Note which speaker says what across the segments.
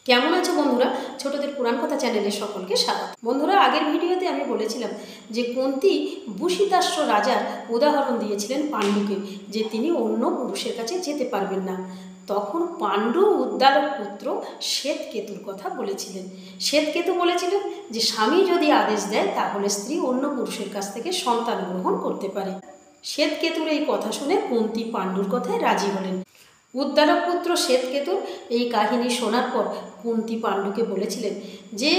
Speaker 1: কেমন আছো বন্ধুরা? ছোটদের পুরাণ কথা চ্যানেলে সকলকে স্বাগত। বন্ধুরা, আগের ভিডিওতে আমি বলেছিলাম যে কুন্তী বুশিতাশ্ব রাজার উদাহরণ দিয়েছিলেন পাণ্ডুকে, যে তিনি অন্য পুরুষের কাছে যেতে পারবেন না। তখন পাণ্ডু উদ্দালক পুত্র শ্বেতকেতুর কথা বলেছিলেন। শ্বেতকেতু বলেছিলেন যে স্বামী যদি আদেশ দেয় তাহলে স্ত্রী অন্য পুরুষের কাছ থেকে সন্তান গ্রহণ করতে পারে। শ্বেতকেতুর এই কথা শুনে কুন্তী পাণ্ডুর কথায় রাজি হলেন। উদ্দালক পুত্র শ্বেতকেতুর এই কাহিনী শোনার পর কুন্তী পাণ্ডুকে বলেছিলেন যে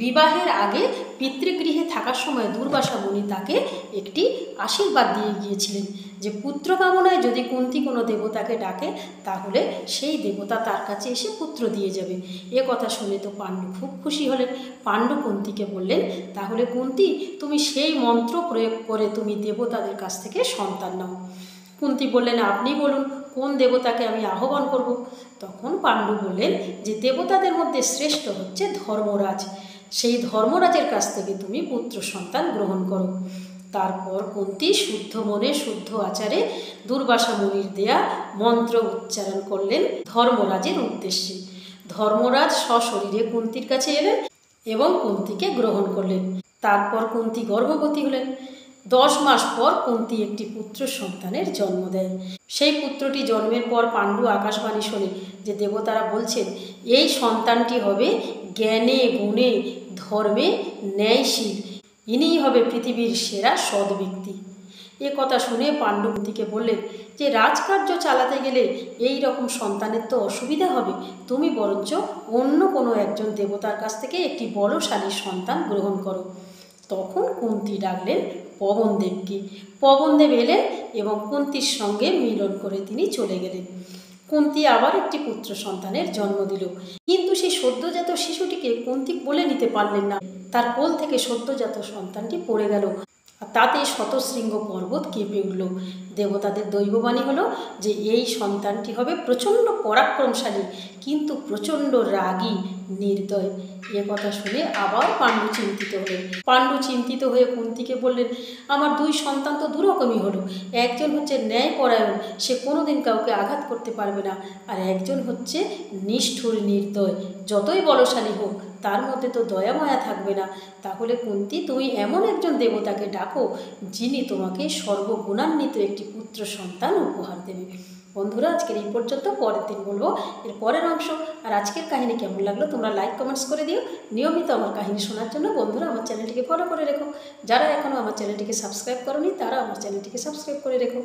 Speaker 1: বিবাহের আগে পিতৃগৃহে থাকার সময় দুর্বাসা মুনি তাকে একটি আশীর্বাদ দিয়ে গিয়েছিলেন যে পুত্র কামনায় যদি কুন্তী কোনো দেবতাকে ডাকে তাহলে সেই দেবতা তার কাছে এসে পুত্র দিয়ে যাবে। এ কথা শুনে তো পাণ্ডু খুব খুশি হলেন। পাণ্ডু কুন্তীকে বললেন, তাহলে কুন্তী, তুমি সেই মন্ত্র প্রয়োগ করে তুমি দেবতাদের কাছ থেকে সন্তান নাও। কুন্তী বললেন, আপনি বলুন কোন দেবতাকে আমি আহ্বান করব। তখন পাণ্ডু বললেন যে দেবতাদের মধ্যে শ্রেষ্ঠ হচ্ছে ধর্মরাজ, সেই ধর্মরাজের কাছ থেকে তুমি পুত্র সন্তান গ্রহণ করো। তারপর কুন্তী শুদ্ধ মনে শুদ্ধ আচারে দুর্বাসা মুনির দেয়া মন্ত্র উচ্চারণ করলেন ধর্মরাজের উদ্দেশ্যে। ধর্মরাজ সশরীরে কুন্তীর কাছে এলেন এবং কুন্তীকে গ্রহণ করলেন। তারপর কুন্তী গর্ভবতী হলেন। 10 মাস পর কুন্তী একটি পুত্র সন্তানের জন্ম দেয়। সেই পুত্রটি জন্মের পর পাণ্ডু আকাশবাণী শোনে যে দেবতারা বলছেন এই সন্তানটি হবে জ্ঞানে গুণে ধর্মে ন্যায়শীল, ইনিই হবে পৃথিবীর সেরা সৎ ব্যক্তি। এ কথা শুনে পাণ্ডু কুন্তীকে বললেন যে রাজকার্য চালাতে গেলে এই রকম সন্তানের তো অসুবিধা হবে, তুমি বরঞ্চ অন্য কোনো একজন দেবতার কাছ থেকে একটি বলশালী সন্তান গ্রহণ করো। তখন কুন্তী ডাকলেন পবনদেবকে। পবনদেব এলেন এবং কুন্তীর সঙ্গে মিলন করে তিনি চলে গেলেন। কুন্তী আবার একটি পুত্র সন্তানের জন্ম দিল, কিন্তু সেই সদ্যজাত শিশুটিকে কুন্তী কোলে নিতে পারলেন না। তার কোল থেকে সদ্যজাত সন্তানটি পড়ে গেল, আর তাতে শতশৃঙ্গ পর্বত কেঁপে উঠল। দেবতাদের দৈববাণী হলো যে এই সন্তানটি হবে প্রচণ্ড পরাক্রমশালী কিন্তু প্রচণ্ড রাগী নির্দয়। এ কথা শুনে আবার পাণ্ডু চিন্তিত হলেন। পাণ্ডু চিন্তিত হয়ে কুন্তীকে বললেন, আমার 2 সন্তান তো দুরকমই হলো। একজন হচ্ছে ন্যায়পরায়ণ, সে কোনোদিন কাউকে আঘাত করতে পারবে না, আর একজন হচ্ছে নিষ্ঠুর নির্দয়, যতই বলশালী হোক তার মধ্যে তো দয়ামায়া থাকবে না। তাহলে কুন্তী, তুমি এমন একজন দেবতাকে ডাকো যিনি তোমাকে সর্বগুণান্বিত একটি পুত্র সন্তান উপহার দেবে। বন্ধুরা, আজকের এই পর্যন্ত, পরের দিন বলবো এর পরের অংশ। আর আজকের কাহিনী কেমন লাগলো তোমরা লাইক কমেন্টস করে দিও। নিয়মিত আমার কাহিনী শোনার জন্য বন্ধুরা আমার চ্যানেলটিকে ফলো করে রেখো। যারা এখনও আমার চ্যানেলটিকে সাবস্ক্রাইব করোনি তারা আমার চ্যানেলটিকে সাবস্ক্রাইব করে রেখো।